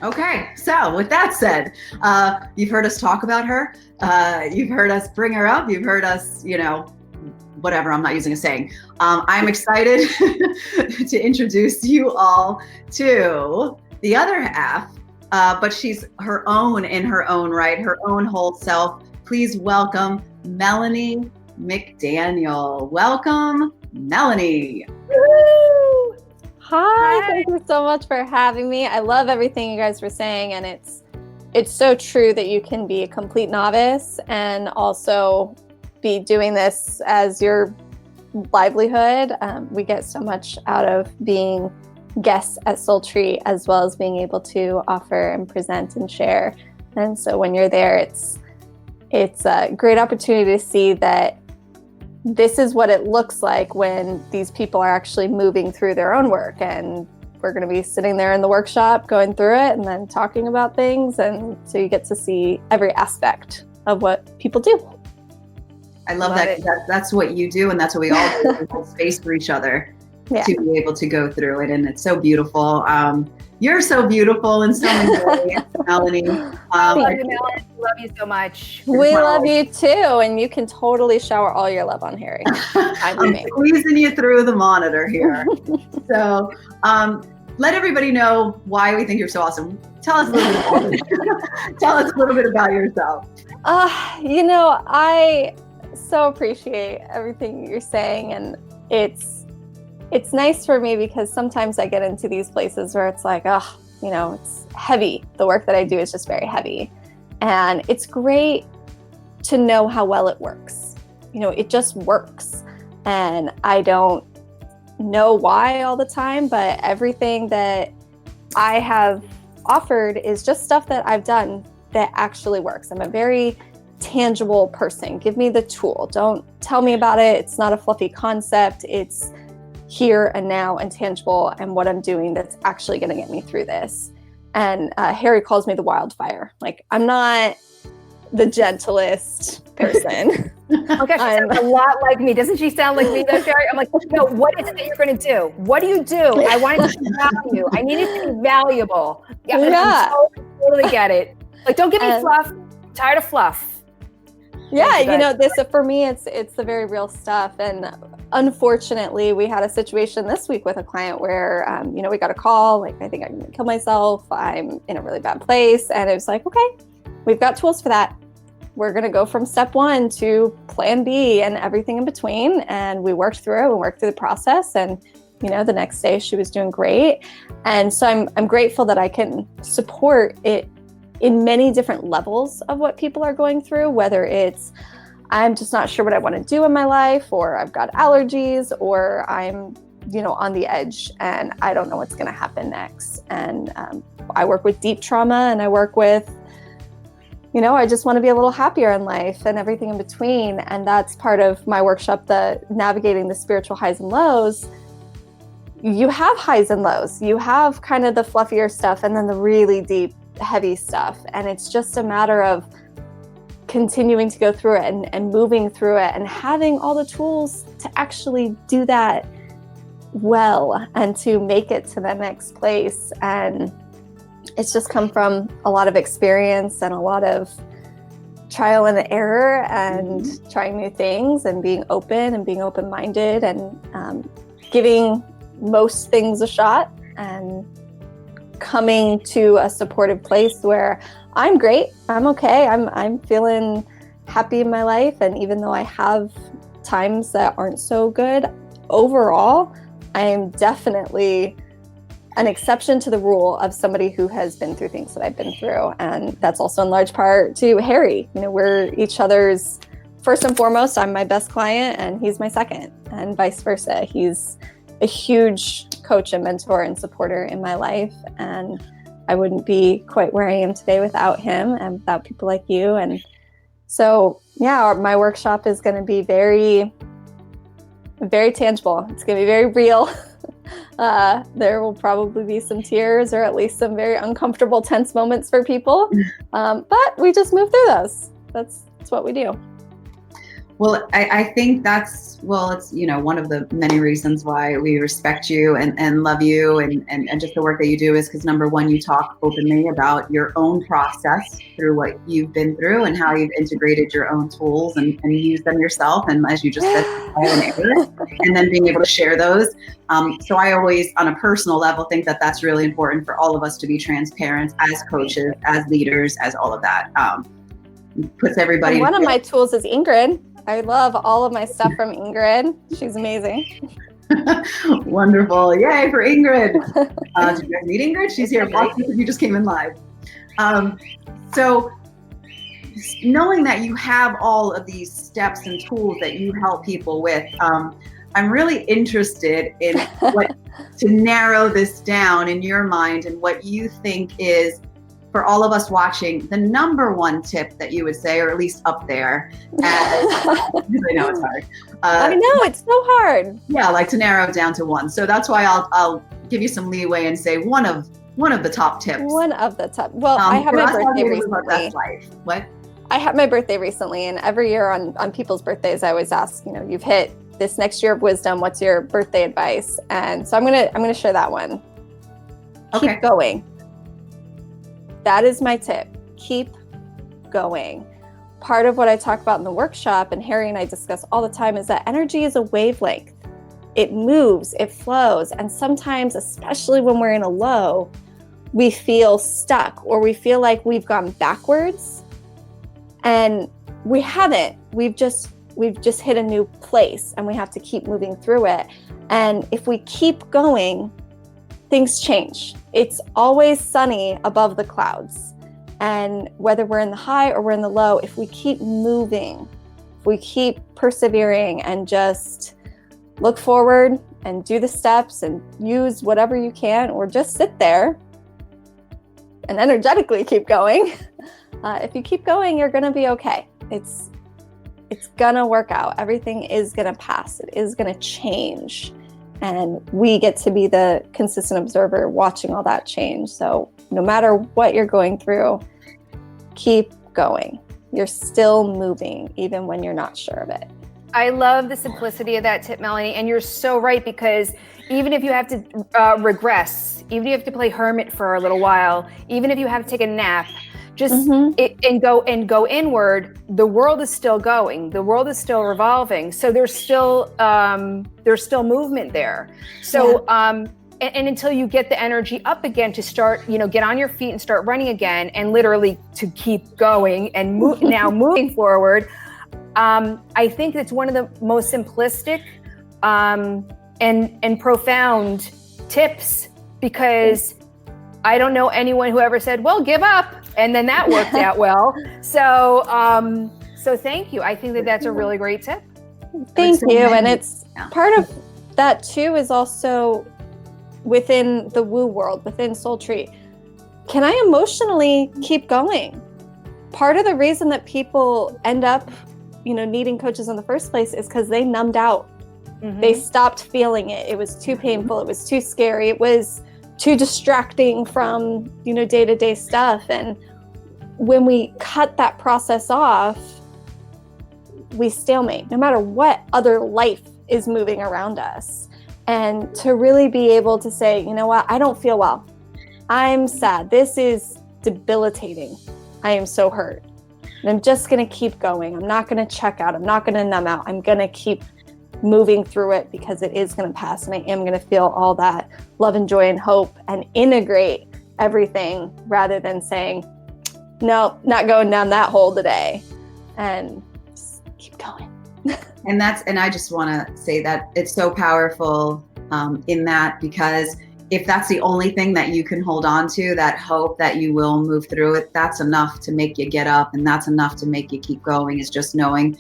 Okay, so with that said, you've heard us talk about her. You've heard us bring her up. You've heard us, whatever, I'm not using a saying. I'm excited to introduce you all to the other half, but she's her own in her own right, her own whole self. Please welcome Melanie McDaniel. Welcome, Melanie. Woo! Hi, thank you so much for having me. I love everything you guys were saying, and it's so true that you can be a complete novice and also be doing this as your livelihood. We get so much out of being guests at SoulTreat, as well as being able to offer and present and share. And so when you're there, it's a great opportunity to see that this is what it looks like when these people are actually moving through their own work. And we're going to be sitting there in the workshop going through it and then talking about things. And so you get to see every aspect of what people do. I love that. That's what you do. And that's what we all do. We hold space for each other to be able to go through it. And it's so beautiful. You're so beautiful in so many ways, Melanie. I love you, Melanie. Love you so much. We love you too, and you can totally shower all your love on Harry. I'm squeezing you through the monitor here. So let everybody know why we think you're so awesome. Tell us a little bit about yourself. I so appreciate everything you're saying, and it's nice for me because sometimes I get into these places where it's like, it's heavy. The work that I do is just very heavy. And it's great to know how well it works. It just works. And I don't know why all the time, but everything that I have offered is just stuff that I've done that actually works. I'm a very tangible person. Give me the tool. Don't tell me about it. It's not a fluffy concept. It's here and now and tangible, and what I'm doing that's actually going to get me through this. And Harry calls me the wildfire. Like, I'm not the gentlest person. Okay, she sounds a lot like me. Doesn't she sound like me though, Sherry? I'm like, no, what is it that you're going to do? What do you do? I want it to value. I need it to be valuable. Yeah. I totally get it. Like, don't give me fluff. I'm tired of fluff. Yeah, this for me, it's the very real stuff. And unfortunately, we had a situation this week with a client where, we got a call, like, I think I'm going to kill myself. I'm in a really bad place. And it was like, okay, we've got tools for that. We're going to go from step 1 to plan B and everything in between. And we worked through it and worked through the process. And, the next day she was doing great. And so I'm grateful that I can support it in many different levels of what people are going through, whether it's I'm just not sure what I want to do in my life, or I've got allergies, or I'm, on the edge and I don't know what's going to happen next. And I work with deep trauma, and I work with, I just want to be a little happier in life and everything in between. And that's part of my workshop, the navigating the spiritual highs and lows. You have highs and lows. You have kind of the fluffier stuff and then the really deep, heavy stuff. And it's just a matter of continuing to go through it and moving through it and having all the tools to actually do that well and to make it to the next place. And it's just come from a lot of experience and a lot of trial and error and trying new things and being open and being open-minded and giving most things a shot and coming to a supportive place where I'm great, I'm okay, I'm feeling happy in my life. And even though I have times that aren't so good, overall, I am definitely an exception to the rule of somebody who has been through things that I've been through. And that's also in large part to Harry. We're each other's, first and foremost, I'm my best client and he's my second, and vice versa. He's a huge coach and mentor and supporter in my life. And I wouldn't be quite where I am today without him and without people like you. And so, my workshop is going to be very, very tangible. It's going to be very real. There will probably be some tears or at least some very uncomfortable, tense moments for people. But we just move through those. That's what we do. Well, I think that's, it's, one of the many reasons why we respect you and love you and just the work that you do is because number one, you talk openly about your own process through what you've been through and how you've integrated your own tools and used them yourself. And as you just said, trial and error, and then being able to share those. So I always, on a personal level, think that that's really important for all of us to be transparent as coaches, as leaders, as all of that. Puts everybody. And one of my tools is Ingrid. I love all of my stuff from Ingrid. She's amazing. Wonderful. Yay for Ingrid. Did you guys meet Ingrid? She's here. You just came in live. So knowing that you have all of these steps and tools that you help people with, I'm really interested in what to narrow this down in your mind and what you think is, for all of us watching, the number one tip that you would say, or at least up there, as, I know it's hard. I know, it's so hard. Yeah, like to narrow it down to one. So that's why I'll give you some leeway and say one of the top tips. One of the top. Well, I had my birthday recently. What? I had my birthday recently, and every year on people's birthdays, I always ask, you've hit this next year of wisdom. What's your birthday advice? And so I'm gonna share that one. Okay. Keep going. That is my tip. Keep going. Part of what I talk about in the workshop, and Harry and I discuss all the time, is that energy is a wavelength. It moves, it flows, and sometimes, especially when we're in a low, we feel stuck or we feel like we've gone backwards, and we haven't. We've just hit a new place, and we have to keep moving through it. And if we keep going, things change. It's always sunny above the clouds. And whether we're in the high or we're in the low, if we keep moving, if we keep persevering and just look forward and do the steps and use whatever you can, or just sit there and energetically keep going. If you keep going, you're gonna be okay. It's gonna work out. Everything is gonna pass. It is gonna change. And we get to be the consistent observer watching all that change. So no matter what you're going through, keep going. You're still moving, even when you're not sure of it. I love the simplicity of that tip, Melanie. And you're so right, because even if you have to regress, even if you have to play hermit for a little while, even if you have to take a nap, just go inward, the world is still going. The world is still revolving. So there's still movement there. So and until you get the energy up again to start, get on your feet and start running again, and literally to keep going and moving forward. I think it's one of the most simplistic and profound tips, because I don't know anyone who ever said, well, give up. And then that worked out well. So thank you. I think that that's a really great tip. Thank you. And it's part of that too is also within the woo world, within SoulTreat. Can I emotionally keep going? Part of the reason that people end up, needing coaches in the first place is because they numbed out. Mm-hmm. They stopped feeling it. It was too painful. It was too scary. It was too distracting from, day-to-day stuff. And when we cut that process off, we stalemate, no matter what other life is moving around us. And to really be able to say, you know what, I don't feel well. I'm sad. This is debilitating. I am so hurt. And I'm just going to keep going. I'm not going to check out. I'm not going to numb out. I'm going to keep moving through it, because it is going to pass, and I am going to feel all that love and joy and hope and integrate everything, rather than saying, no, not going down that hole today, and just keep going. And I just want to say that it's so powerful in that, because if that's the only thing that you can hold on to, that hope that you will move through it, that's enough to make you get up, and that's enough to make you keep going, is just knowing,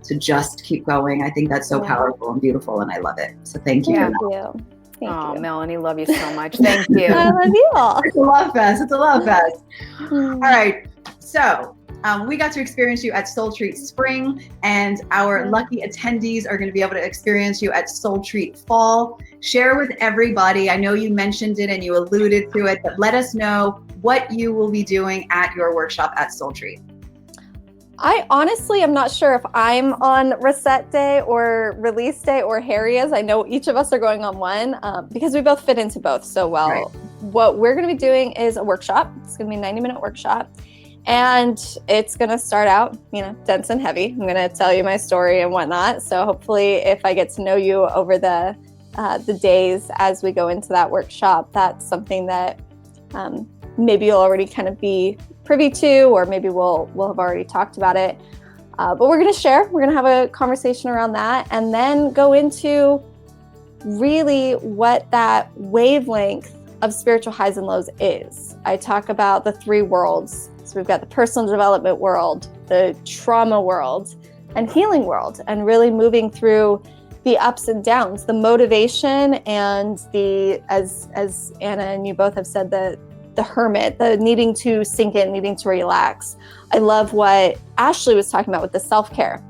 to just keep going. I think that's so powerful and beautiful, and I love it. So thank you. Thank you. Thank you. Melanie, love you so much. Thank you. I love you all. It's a love fest. It's a love fest. All right. So we got to experience you at SoulTreat Spring, and our lucky attendees are going to be able to experience you at SoulTreat Fall. Share with everybody. I know you mentioned it and you alluded to it, but let us know what you will be doing at your workshop at SoulTreat. I honestly am not sure if I'm on reset day or release day or Harry is. I know each of us are going on one because we both fit into both so well. Right. What we're going to be doing is a workshop. It's going to be a 90-minute workshop. And it's going to start out, dense and heavy. I'm going to tell you my story and whatnot. So hopefully if I get to know you over the days as we go into that workshop, that's something that maybe you'll already kind of be privy to, or maybe we'll have already talked about it. But we're going to share. We're going to have a conversation around that, and then go into really what that wavelength of spiritual highs and lows is. I talk about the 3 worlds. So we've got the personal development world, the trauma world, and healing world, and really moving through the ups and downs, the motivation and the, as Anna and you both have said, the hermit, the needing to sink in, needing to relax. I love what Ashley was talking about with the self-care.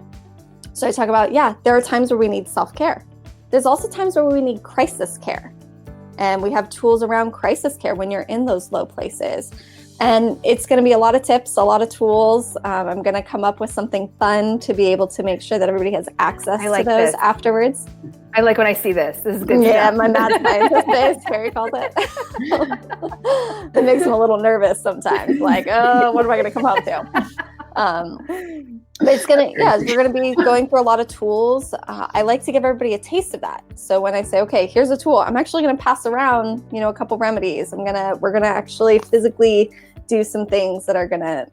So I talk about, there are times where we need self-care. There's also times where we need crisis care. And we have tools around crisis care when you're in those low places. And it's going to be a lot of tips, a lot of tools. I'm going to come up with something fun to be able to make sure that everybody has access to those afterwards. I like when I see this. This is good. Yeah, my mad scientist face, Harry calls it. It makes him a little nervous sometimes. Like, oh, what am I going to come up to? But it's going to, we're going to be going through a lot of tools. I like to give everybody a taste of that. So when I say, okay, here's a tool, I'm actually going to pass around, a couple remedies. We're going to actually physically do some things that are going to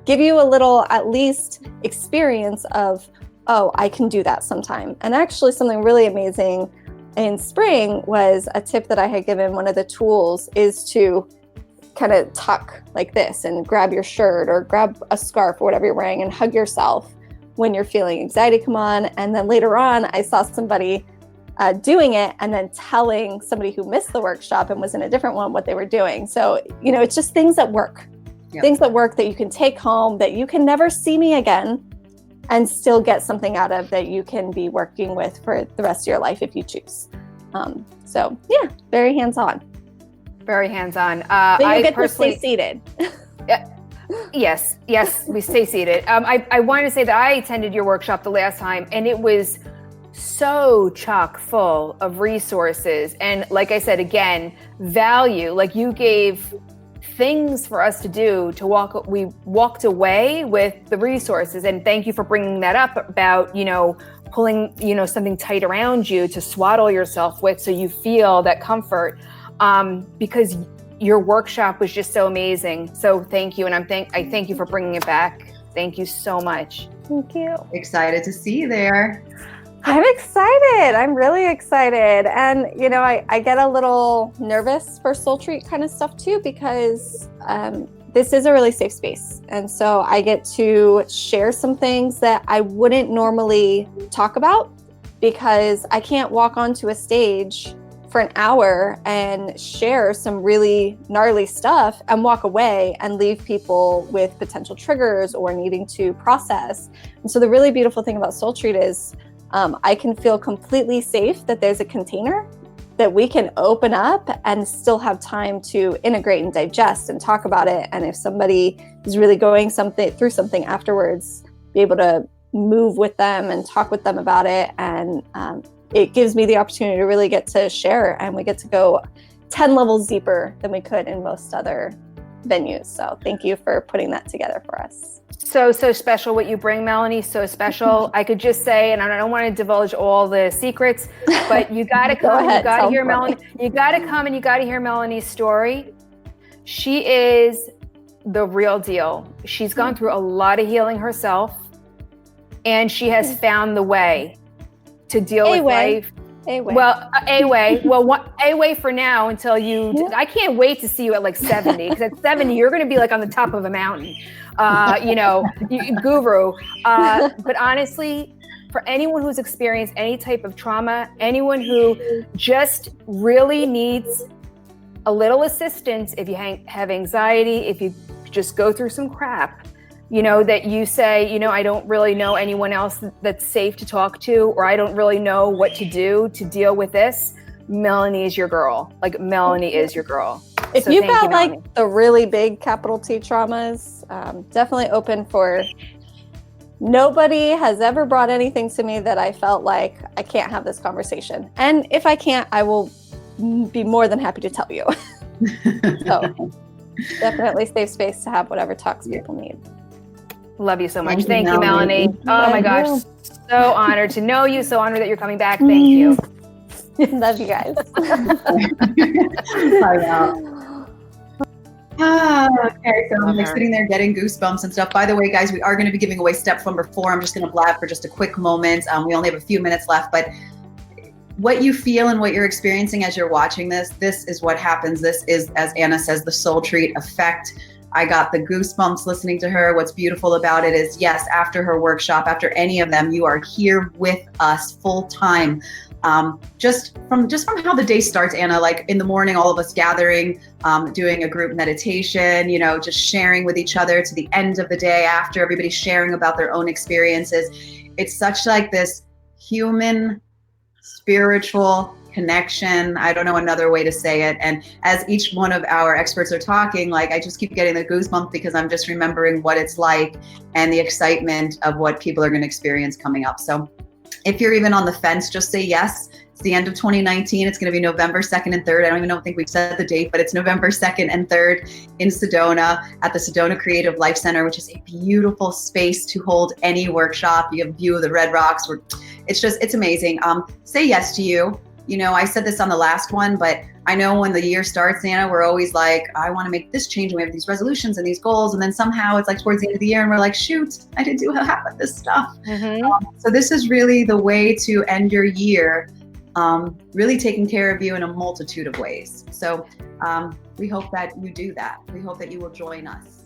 give you a little, at least, experience of, oh, I can do that sometime. And actually something really amazing in spring was a tip that I had given. One of the tools is to kind of tuck like this and grab your shirt or grab a scarf or whatever you're wearing and hug yourself when you're feeling anxiety come on. And then later on, I saw somebody doing it and then telling somebody who missed the workshop and was in a different one what they were doing. So, it's just things that work. Yep. Things that work that you can take home, that you can never see me again, and still get something out of that you can be working with for the rest of your life if you choose. So very hands-on. Very hands-on. But you get to stay seated. Yes, we stay seated. I wanted to say that I attended your workshop the last time, and it was so chock full of resources. And like I said, again, value, like you gave things for us to do to we walked away with the resources. And thank you for bringing that up about, pulling, something tight around you to swaddle yourself with so you feel that comfort. Because your workshop was just so amazing. So thank you. And I thank you for bringing it back. Thank you so much. Thank you. Excited to see you there. I'm excited. I'm really excited. And, I get a little nervous for SoulTreat kind of stuff too, because this is a really safe space. And so I get to share some things that I wouldn't normally talk about, because I can't walk onto a stage for an hour and share some really gnarly stuff and walk away and leave people with potential triggers or needing to process. And so the really beautiful thing about SoulTreat is I can feel completely safe that there's a container that we can open up and still have time to integrate and digest and talk about it. And if somebody is really going through something afterwards, be able to move with them and talk with them about it. And it gives me the opportunity to really get to share, and we get to go 10 levels deeper than we could in most other venues. So thank you for putting that together for us. So special what you bring, Melanie. So special. I could just say, and I don't want to divulge all the secrets, but you got to come. You got to hear Melanie. You got to come and you got to hear Melanie's story. She is the real deal. She's gone through a lot of healing herself, and she has found the way to deal with life. A way. Well, a way for now until you. I can't wait to see you at like 70, because at 70 you're going to be like on the top of a mountain, guru. But honestly, for anyone who's experienced any type of trauma, anyone who just really needs a little assistance, if you have anxiety, if you just go through some crap, that you say, I don't really know anyone else that's safe to talk to, or I don't really know what to do to deal with this. Melanie is your girl. Like, Melanie is your girl. If So you've thank got you, Melanie. like the really big capital T traumas, definitely open for. Nobody has ever brought anything to me that I felt like I can't have this conversation. And if I can't, I will be more than happy to tell you. So definitely safe space to have whatever talks people need. Love you so much. Thank you, Thank you, Melanie. Melanie. Oh my gosh. So honored to know you. So honored that you're coming back. Thank you. Love you guys. I know. Okay, so I'm like sitting there getting goosebumps and stuff. By the way, guys, we are going to be giving away step number 4. I'm just going to blab for just a quick moment. We only have a few minutes left, but what you feel and what you're experiencing as you're watching this is what happens. This is, as Anna says, the SoulTreat effect. I got the goosebumps listening to her. What's beautiful about it is, yes, after her workshop, after any of them, you are here with us full time. Just from how the day starts, Anna, like in the morning, all of us gathering, doing a group meditation, just sharing with each other to the end of the day after everybody's sharing about their own experiences. It's such like this human, spiritual connection. I don't know another way to say it. And as each one of our experts are talking, like I just keep getting the goosebumps because I'm just remembering what it's like and the excitement of what people are going to experience coming up. So if you're even on the fence, just say yes. It's the end of 2019. It's going to be November 2nd and 3rd. I don't even think we've said the date, but it's November 2nd and 3rd in Sedona at the Sedona Creative Life Center, which is a beautiful space to hold any workshop. You have a view of the Red Rocks. It's amazing. Say yes to you. I said this on the last one, but I know when the year starts, Anna, we're always like, I want to make this change. And we have these resolutions and these goals. And then somehow it's like towards the end of the year and we're like, shoot, I didn't do half of this stuff. So this is really the way to end your year, really taking care of you in a multitude of ways. So we hope that you do that. We hope that you will join us.